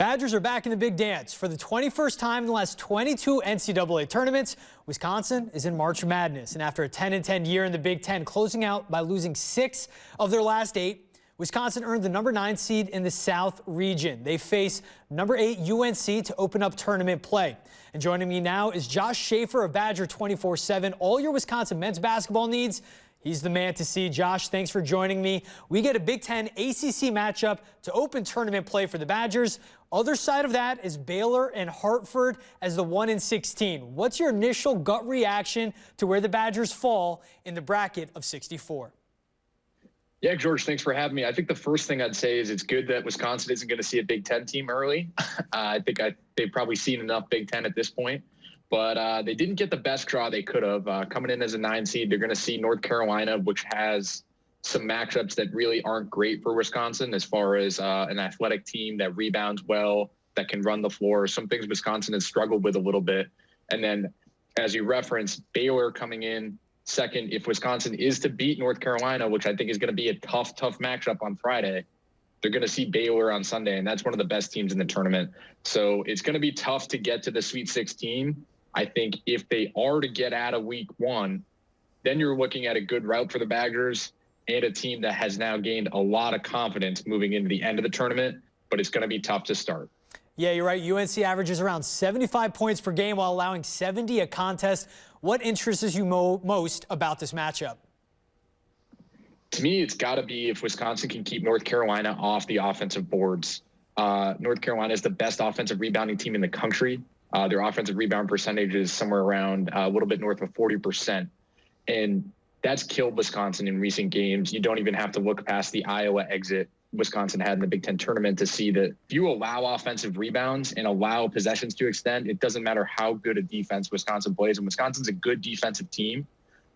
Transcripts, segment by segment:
Badgers are back in the big dance. For the 21st time in the last 22 NCAA tournaments, Wisconsin is in March Madness. And after a 10-10 year in the Big Ten, closing out by losing 6 of their last 8, Wisconsin earned the number 9 seed in the South region. They face number 8 UNC to open up tournament play. And joining me now is Josh Schafer of Badger247. All your Wisconsin men's basketball needs, he's the man to see. Josh, thanks for joining me. We get a Big Ten ACC matchup to open tournament play for the Badgers. Other side of that is Baylor and Hartford as the 1-16. What's your initial gut reaction to where the Badgers fall in the bracket of 64? Yeah, George, thanks for having me. I think the first thing I'd say is it's good that Wisconsin isn't going to see a Big Ten team early. I think they've probably seen enough Big Ten at this point. But they didn't get the best draw they could have. Coming in as a 9 seed, they're going to see North Carolina, which has some matchups that really aren't great for Wisconsin as far as an athletic team that rebounds well, that can run the floor. Some things Wisconsin has struggled with a little bit. And then, as you referenced, Baylor coming in second. If Wisconsin is to beat North Carolina, which I think is going to be a tough matchup on Friday, they're going to see Baylor on Sunday, and that's one of the best teams in the tournament. So it's going to be tough to get to the Sweet 16. I think if they are to get out of week 1, then you're looking at a good route for the Badgers and a team that has now gained a lot of confidence moving into the end of the tournament, but it's going to be tough to start. Yeah, you're right. UNC averages around 75 points per game while allowing 70 a contest. What interests you most about this matchup? To me, it's got to be if Wisconsin can keep North Carolina off the offensive boards. North Carolina is the best offensive rebounding team in the country. Their offensive rebound percentage is somewhere around a little bit north of 40%. And that's killed Wisconsin in recent games. You don't even have to look past the Iowa exit Wisconsin had in the Big Ten tournament to see that if you allow offensive rebounds and allow possessions to extend, it doesn't matter how good a defense Wisconsin plays. And Wisconsin's a good defensive team.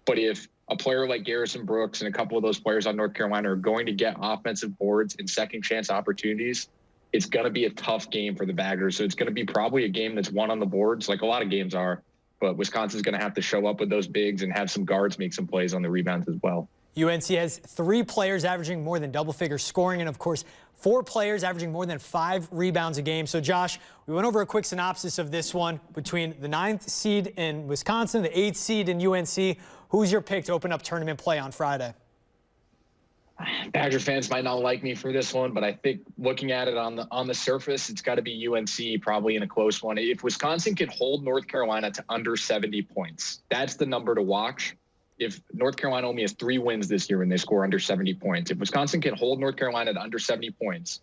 But if a player like Garrison Brooks and a couple of those players on North Carolina are going to get offensive boards and second chance opportunities, it's going to be a tough game for the Badgers. So it's going to be probably a game that's won on the boards, like a lot of games are. But Wisconsin's going to have to show up with those bigs and have some guards make some plays on the rebounds as well. UNC has 3 players averaging more than double-figure scoring and, of course, 4 players averaging more than 5 rebounds a game. So, Josh, we went over a quick synopsis of this one between the 9th seed in Wisconsin, the 8th seed in UNC. Who's your pick to open up tournament play on Friday? Badger fans might not like me for this one, but I think looking at it on the surface, it's got to be UNC probably in a close one. If Wisconsin can hold North Carolina to under 70 points, that's the number to watch. If North Carolina only has 3 wins this year and they score under 70 points, if Wisconsin can hold North Carolina to under 70 points,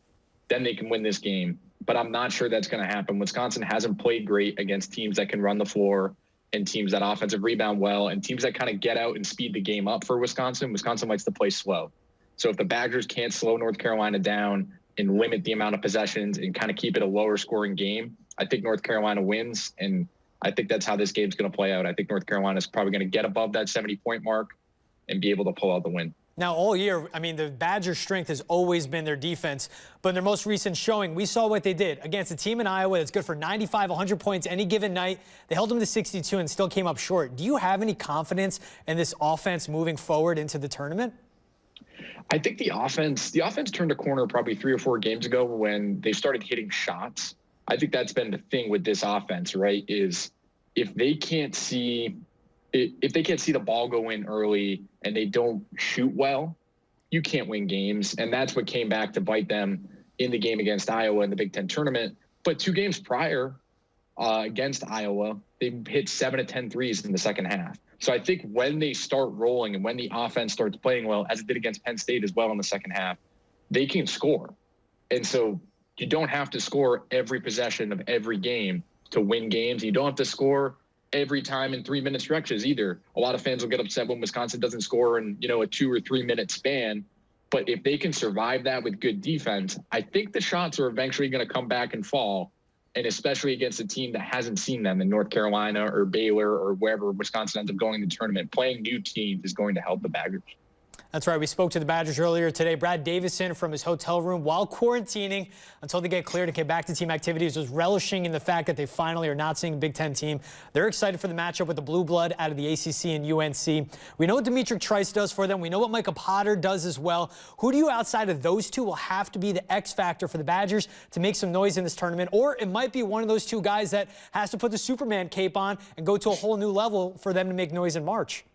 then they can win this game. But I'm not sure that's going to happen. Wisconsin hasn't played great against teams that can run the floor and teams that offensive rebound well and teams that kind of get out and speed the game up for Wisconsin. Wisconsin likes to play slow. So if the Badgers can't slow North Carolina down and limit the amount of possessions and kind of keep it a lower scoring game, I think North Carolina wins. And I think that's how this game's going to play out. I think North Carolina is probably going to get above that 70-point mark and be able to pull out the win. Now, all year, I mean, the Badgers' strength has always been their defense. But in their most recent showing, we saw what they did against a team in Iowa that's good for 95, 100 points any given night. They held them to 62 and still came up short. Do you have any confidence in this offense moving forward into the tournament? I think the offense turned a corner probably 3 or 4 games ago when they started hitting shots. I think that's been the thing with this offense, right, is if they can't see the ball go in early and they don't shoot well, you can't win games. And that's what came back to bite them in the game against Iowa in the Big Ten tournament. But 2 games prior against Iowa, they hit 7 of 10 threes in the second half. So I think when they start rolling and when the offense starts playing well, as it did against Penn State as well in the second half, they can score. And so you don't have to score every possession of every game to win games. You don't have to score every time in 3-minute stretches either. A lot of fans will get upset when Wisconsin doesn't score in, a 2 or 3 minute span. But if they can survive that with good defense, I think the shots are eventually going to come back and fall. And especially against a team that hasn't seen them in North Carolina or Baylor or wherever Wisconsin ends up going in the tournament, playing new teams is going to help the Badgers. That's right. We spoke to the Badgers earlier today. Brad Davison from his hotel room while quarantining until they get cleared and get back to team activities was relishing in the fact that they finally are not seeing a Big Ten team. They're excited for the matchup with the Blue Blood out of the ACC and UNC. We know what Dimitri Trice does for them. We know what Micah Potter does as well. Who do you, outside of those two, will have to be the X factor for the Badgers to make some noise in this tournament? Or it might be one of those two guys that has to put the Superman cape on and go to a whole new level for them to make noise in March.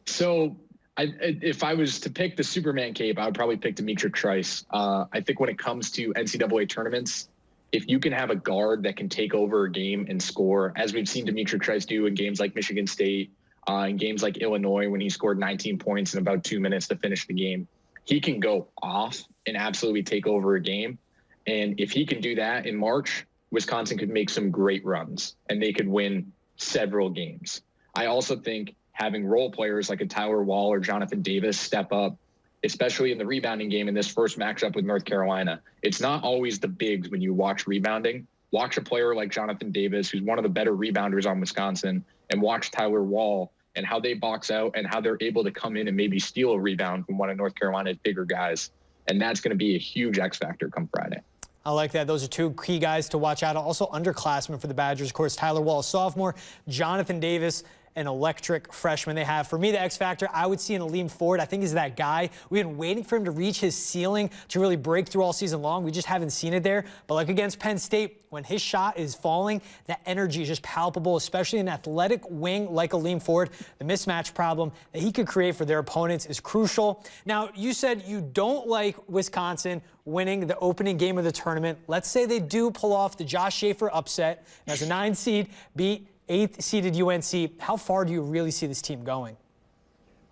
So if I was to pick the Superman cape, I would probably pick Dimitri Trice. I think when it comes to NCAA tournaments, if you can have a guard that can take over a game and score, as we've seen Dimitri Trice do in games like Michigan State, in games like Illinois when he scored 19 points in about 2 minutes to finish the game, he can go off and absolutely take over a game. And if he can do that in March, Wisconsin could make some great runs and they could win several games. I also think having role players like a Tyler Wall or Jonathan Davis step up, especially in the rebounding game in this first matchup with North Carolina. It's not always the bigs when you watch rebounding. Watch a player like Jonathan Davis, who's one of the better rebounders on Wisconsin, and watch Tyler Wall and how they box out and how they're able to come in and maybe steal a rebound from one of North Carolina's bigger guys. And that's going to be a huge X factor come Friday. I like that. Those are two key guys to watch out. Also underclassmen for the Badgers. Of course, Tyler Wall, sophomore, Jonathan Davis, an electric freshman they have. For me, the X factor I would see in Aleem Ford, I think is that guy. We've been waiting for him to reach his ceiling to really break through all season long. We just haven't seen it there. But like against Penn State, when his shot is falling, that energy is just palpable, especially an athletic wing like Aleem Ford. The mismatch problem that he could create for their opponents is crucial. Now, you said you don't like Wisconsin winning the opening game of the tournament. Let's say they do pull off the Josh Schafer upset as a 9 seed, beat 8th-seeded UNC. How far do you really see this team going?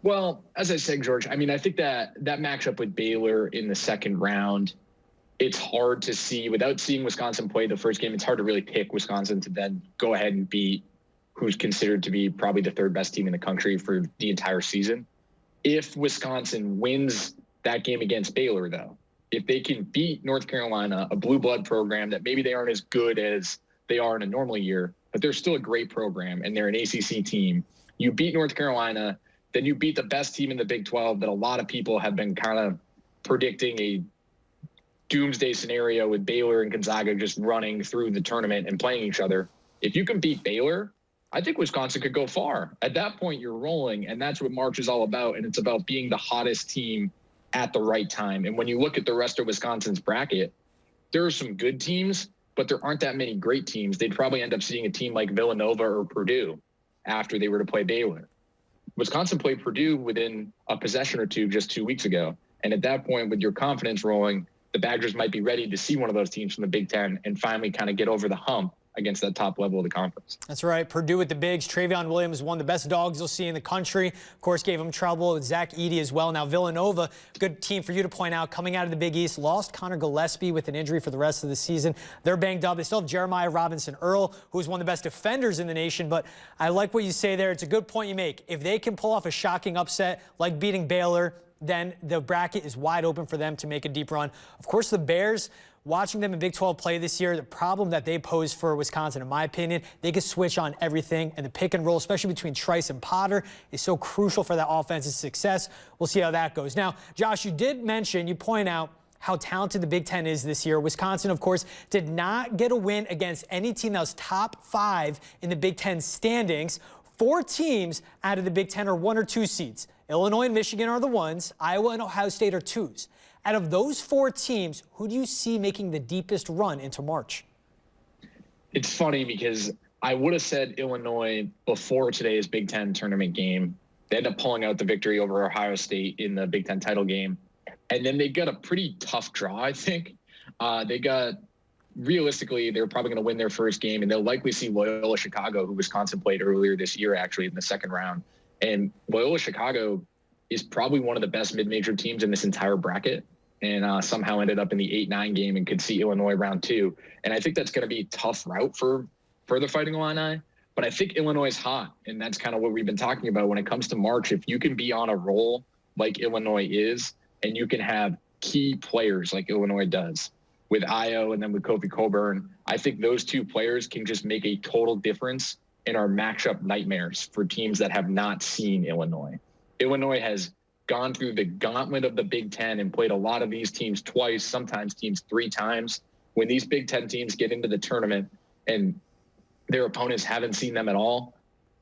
Well, as I said, George, I mean, I think that matchup with Baylor in the second round, it's hard to see. Without seeing Wisconsin play the first game, it's hard to really pick Wisconsin to then go ahead and beat who's considered to be probably the third best team in the country for the entire season. If Wisconsin wins that game against Baylor, though, if they can beat North Carolina, a blue blood program that maybe they aren't as good as they are in a normal year, but they're still a great program, and they're an ACC team. You beat North Carolina, then you beat the best team in the Big 12 that a lot of people have been kind of predicting a doomsday scenario with Baylor and Gonzaga just running through the tournament and playing each other. If you can beat Baylor, I think Wisconsin could go far. At that point, you're rolling, and that's what March is all about, and it's about being the hottest team at the right time. And when you look at the rest of Wisconsin's bracket, there are some good teams, but there aren't that many great teams. They'd probably end up seeing a team like Villanova or Purdue after they were to play Baylor. Wisconsin played Purdue within a possession or two just 2 weeks ago. And at that point, with your confidence rolling, the Badgers might be ready to see one of those teams from the Big Ten and finally kind of get over the hump against that top level of the conference. That's right. Purdue with the bigs. Travion Williams, one of the best dogs you'll see in the country. Of course, gave him trouble with Zach Edey as well. Now, Villanova, good team for you to point out, coming out of the Big East, lost Connor Gillespie with an injury for the rest of the season. They're banged up. They still have Jeremiah Robinson-Earl, who is one of the best defenders in the nation. But I like what you say there. It's a good point you make. If they can pull off a shocking upset like beating Baylor, then the bracket is wide open for them to make a deep run. Of course, the Bears, watching them in Big 12 play this year, the problem that they pose for Wisconsin, in my opinion, they can switch on everything, and the pick and roll, especially between Trice and Potter, is so crucial for that offense's success. We'll see how that goes. Now, Josh, you did mention, you point out how talented the Big Ten is this year. Wisconsin, of course, did not get a win against any team that was top 5 in the Big Ten standings. 4 teams out of the Big Ten are 1 or 2 seeds. Illinois and Michigan are the 1s. Iowa and Ohio State are 2s. Out of those 4 teams, who do you see making the deepest run into March? It's funny because I would have said Illinois before today's Big Ten tournament game. They ended up pulling out the victory over Ohio State in the Big Ten title game. And then they got a pretty tough draw, I think. Realistically, they're probably going to win their first game, and they'll likely see Loyola Chicago, who Wisconsin played earlier this year, actually, in the second round. And Loyola Chicago is probably one of the best mid-major teams in this entire bracket, and somehow ended up in the 8-9 game and could see Illinois round 2. And I think that's going to be a tough route for the Fighting Illini. But I think Illinois is hot, and that's kind of what we've been talking about when it comes to March. If you can be on a roll like Illinois is, and you can have key players like Illinois does, with Io and then with Kofi Coburn, I think those 2 players can just make a total difference in our matchup nightmares for teams that have not seen Illinois. Illinois has gone through the gauntlet of the Big Ten and played a lot of these teams twice, sometimes teams 3 times. When these Big Ten teams get into the tournament and their opponents haven't seen them at all,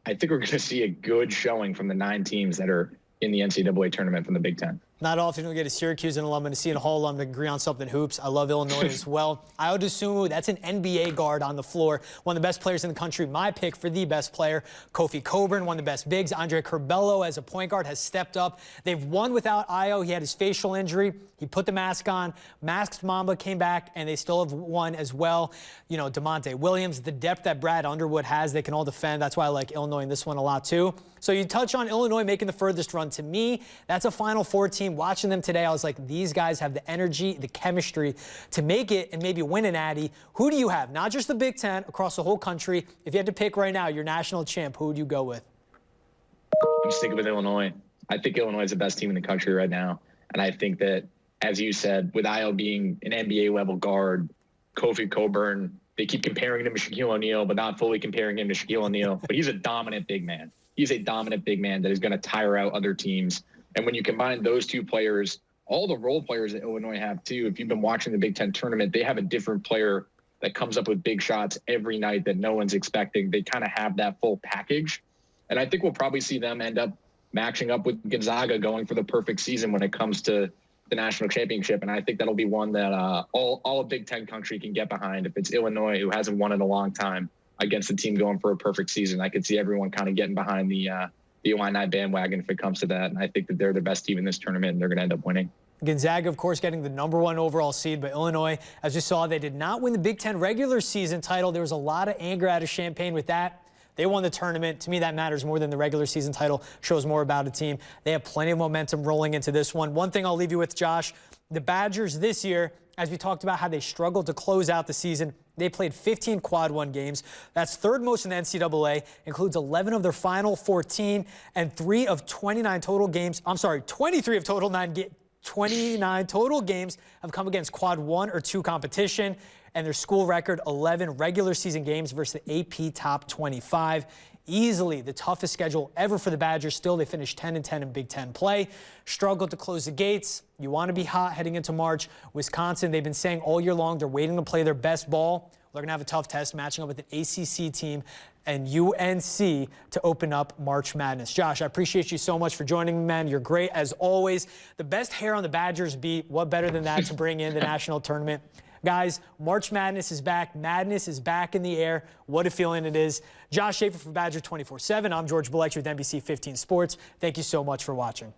I think we're going to see a good showing from the 9 teams that are in the NCAA tournament from the Big Ten. Not often we get a Syracuse alum and a Seton Hall alum to agree on something hoops. I love Illinois as well. Ayo Dosunmu, that's an NBA guard on the floor. One of the best players in the country. My pick for the best player, Kofi Cockburn, one of the best bigs. Andre Curbelo as a point guard has stepped up. They've won without Ayo. He had his facial injury. He put the mask on. Masked Mamba came back, and they still have won as well. You know, DeMonte Williams, the depth that Brad Underwood has, they can all defend. That's why I like Illinois in this one a lot too. So you touch on Illinois making the furthest run. To me, that's a Final Four team. Watching them today, I was like, these guys have the energy, the chemistry to make it and maybe win an Natty. Who do you have? Not just the Big Ten, across the whole country. If you had to pick right now your national champ, who would you go with? I'm sticking with Illinois. I think Illinois is the best team in the country right now. And I think that, as you said, with Ayo being an NBA-level guard, Kofi Cockburn, they keep comparing him to Shaquille O'Neal, but not fully comparing him to Shaquille O'Neal. But he's a dominant big man. He's a dominant big man that is going to tire out other teams. And when you combine those 2 players, all the role players that Illinois have too, if you've been watching the Big Ten tournament, they have a different player that comes up with big shots every night that no one's expecting. They kind of have that full package. And I think we'll probably see them end up matching up with Gonzaga, going for the perfect season when it comes to the national championship. And I think that'll be one that all a Big Ten country can get behind. If it's Illinois, who hasn't won in a long time, against a team going for a perfect season, I could see everyone kind of getting behind the Illini bandwagon if it comes to that. And I think that they're the best team in this tournament, and they're going to end up winning. Gonzaga, of course, getting the #1 overall seed, but Illinois, as you saw, they did not win the Big Ten regular season title. There was a lot of anger out of Champaign with that. They won the tournament. To me, that matters more than the regular season title. Shows more about a team. They have plenty of momentum rolling into this one. One thing I'll leave you with, Josh, the Badgers this year, as we talked about how they struggled to close out the season, they played 15 quad 1 games. That's 3rd most in the NCAA, includes 11 of their final 14 and 3 of 29 total games. I'm sorry, 23 of total 29 total games have come against quad 1 or 2 competition, and their school record 11 regular season games versus the AP top 25. Easily the toughest schedule ever for the Badgers. Still, they finished 10-10 in Big Ten play. Struggled to close the gates. You want to be hot heading into March. Wisconsin, they've been saying all year long they're waiting to play their best ball. They're going to have a tough test matching up with an ACC team and UNC to open up March Madness. Josh, I appreciate you so much for joining me, man. You're great as always. The best hair on the Badgers beat. What better than that to bring in the national tournament? Guys, March Madness is back. Madness is back in the air. What a feeling it is. Josh Schafer for Badger247. I'm George Balekji with NBC 15 Sports. Thank you so much for watching.